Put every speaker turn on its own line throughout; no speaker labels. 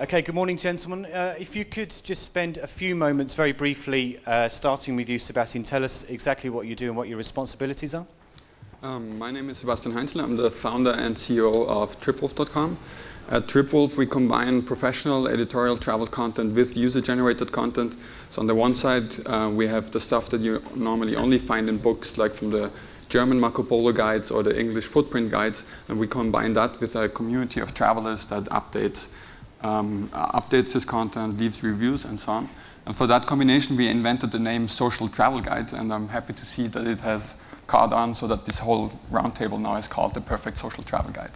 Okay, good morning, gentlemen. If you could just spend a few moments very briefly, starting with you, Sebastian, tell us exactly what you do and what your responsibilities are.
My name is Sebastian Heinzl. I'm the founder and CEO of TripWolf.com. At TripWolf, we combine professional editorial travel content with user-generated content. So on the one side, we have the stuff that you normally only find in books, like from the German Marco Polo guides or the English footprint guides, and we combine that with a community of travelers that updates this content, leaves reviews, and so on. And for that combination, we invented the name Social Travel Guide, and I'm happy to see that it has caught on so that this whole roundtable now is called the Perfect Social Travel Guide.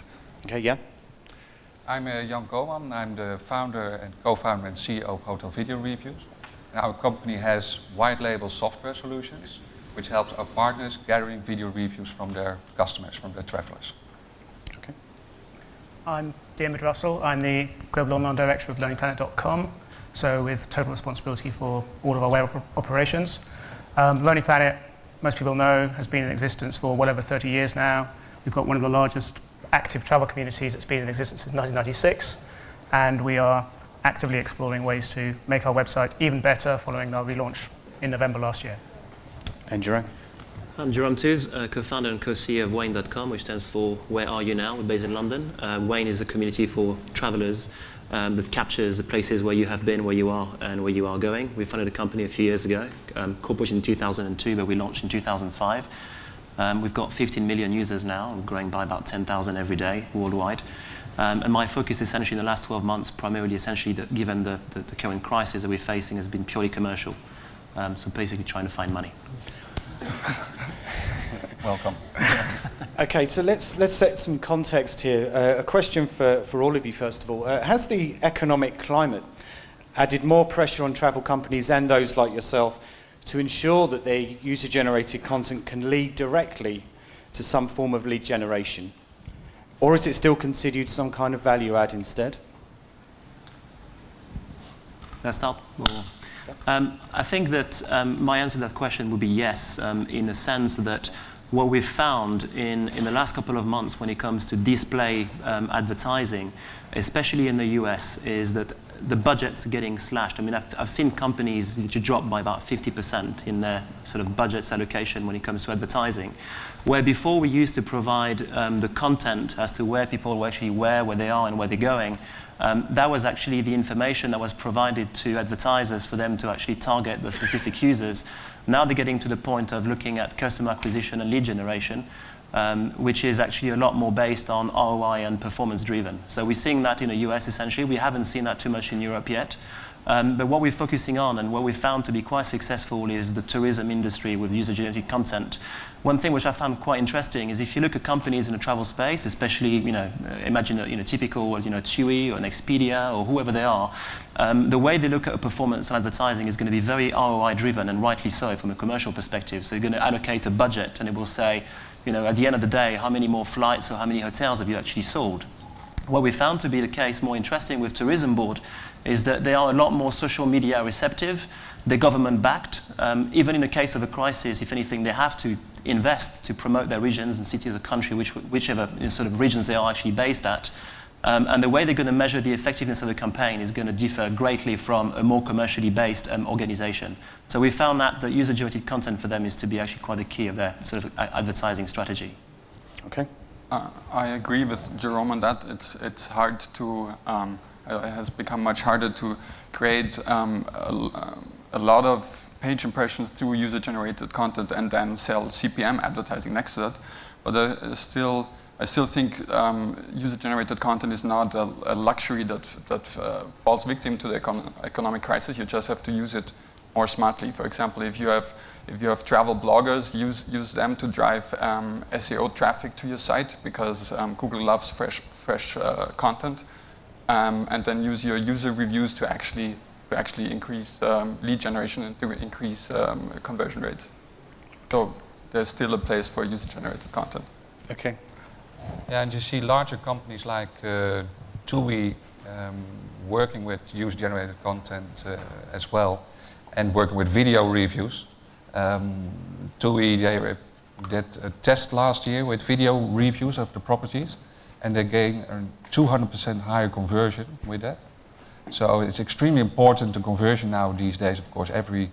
Okay, yeah.
I'm Jan Koolman. I'm the founder and co-founder and CEO of Hotel Video Reviews. And our company has white label software solutions, which helps our partners gathering video reviews from their customers, from their travelers.
Okay.
I'm Diarmuid Russell. I'm the Global Online Director of LearningPlanet.com, so with total responsibility for all of our web operations. Learning Planet, most people know, has been in existence for well over 30 years now. We've got one of the largest active travel communities that's been in existence since 1996, and we are actively exploring ways to make our website even better following our relaunch in November last year.
And Jerome?
I'm Jerome Tooze, co-founder and co-CEO of Wayne.com, which stands for Where Are You Now? We're based in London. Wayne is a community for travelers that captures the places where you have been, where you are, and where you are going. We founded a company a few years ago, corporation in 2002, but we launched in 2005. We've got 15 million users now, growing by about 10,000 every day worldwide. And my focus essentially in the last 12 months, primarily essentially, given the current crisis that we're facing, has been purely commercial. So basically trying to find money.
Welcome.
Okay, so let's set some context here. A question for all of you, first of all. Has the economic climate added more pressure on travel companies and those like yourself to ensure that their user-generated content can lead directly to some form of lead generation? Or is it still considered some kind of value add instead?
Let's start. I think that my answer to that question would be yes, in the sense that what we've found in the last couple of months when it comes to display advertising, especially in the US, is that the budgets are getting slashed. I mean, I've seen companies to drop by about 50% in their sort of budgets allocation when it comes to advertising, where before we used to provide the content as to where people were actually where they are and where they're going. That was actually the information that was provided to advertisers for them to actually target the specific users. Now they're getting to the point of looking at customer acquisition and lead generation, which is actually a lot more based on ROI and performance driven. So we're seeing that in the US essentially. We haven't seen that too much in Europe yet. But what we're focusing on and what we found to be quite successful is the tourism industry with user-generated content. One thing which I found quite interesting is if you look at companies in the travel space, especially, imagine a typical, TUI or an Expedia or whoever they are, the way they look at performance and advertising is going to be very ROI driven, and rightly so from a commercial perspective. So you're going to allocate a budget and it will say, at the end of the day, how many more flights or how many hotels have you actually sold? What we found to be the case more interesting with Tourism Board is that they are a lot more social media receptive. They're government backed. Even in the case of a crisis, if anything, they have to invest to promote their regions and cities or country, whichever sort of regions they are actually based at. And the way they're going to measure the effectiveness of the campaign is going to differ greatly from a more commercially based organization. So we found that the user-generated content for them is to be actually quite the key of their sort of advertising strategy.
Okay.
I agree with Jerome on that. It's hard to, it has become much harder to create a lot of page impressions through user-generated content and then sell CPM advertising next to that. But I still think user-generated content is not a luxury that falls victim to the economic crisis. You just have to use it more smartly. For example, if you have travel bloggers, use them to drive SEO traffic to your site because Google loves fresh content, and then use your user reviews to actually increase lead generation and to increase conversion rates. So there's still a place for user-generated content.
Okay.
Yeah, and you see larger companies like TUI working with user-generated content as well, and working with video reviews. TUI, they did a test last year with video reviews of the properties, and they gained a 200% higher conversion with that. So it's extremely important to conversion now these days. Of course, every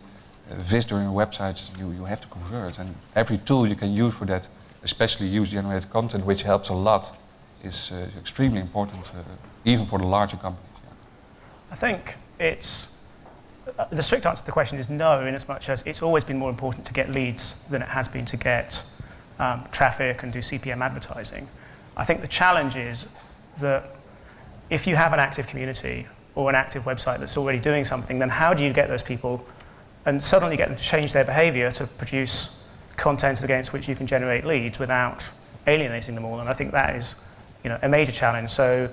visitor on your websites you have to convert, and every tool you can use for that, especially user-generated content, which helps a lot, is extremely important, even for the larger companies. Yeah.
I think it's the strict answer to the question is no, in as much as it's always been more important to get leads than it has been to get traffic and do CPM advertising. I think the challenge is that if you have an active community or an active website that's already doing something, then how do you get those people and suddenly get them to change their behavior to produce content against which you can generate leads without alienating them all? And I think that is, a major challenge. So,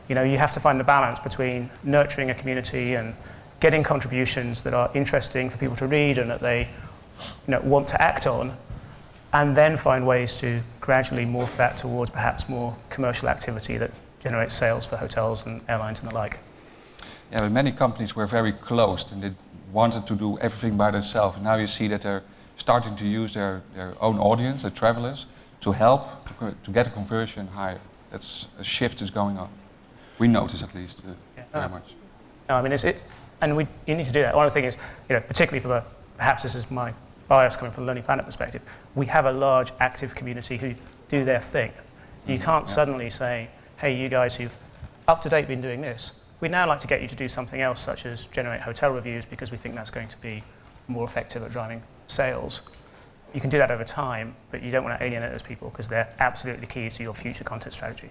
you have to find the balance between nurturing a community and getting contributions that are interesting for people to read and that they, want to act on, and then find ways to gradually morph that towards perhaps more commercial activity that generates sales for hotels and airlines and the like.
Yeah, but many companies were very closed and they wanted to do everything by themselves. And now you see that they're starting to use their own audience, their travelers, to help to get a conversion higher. That's a shift is going on. We notice at least very much.
No, I mean, you need to do that. One of the things is, particularly for perhaps this is my bias coming from the Learning Planet perspective, we have a large active community who do their thing. You can't suddenly say, hey, you guys who've up to date been doing this, we'd now like to get you to do something else, such as generate hotel reviews, because we think that's going to be more effective at driving sales. You can do that over time, but you don't want to alienate those people because they're absolutely key to your future content strategy.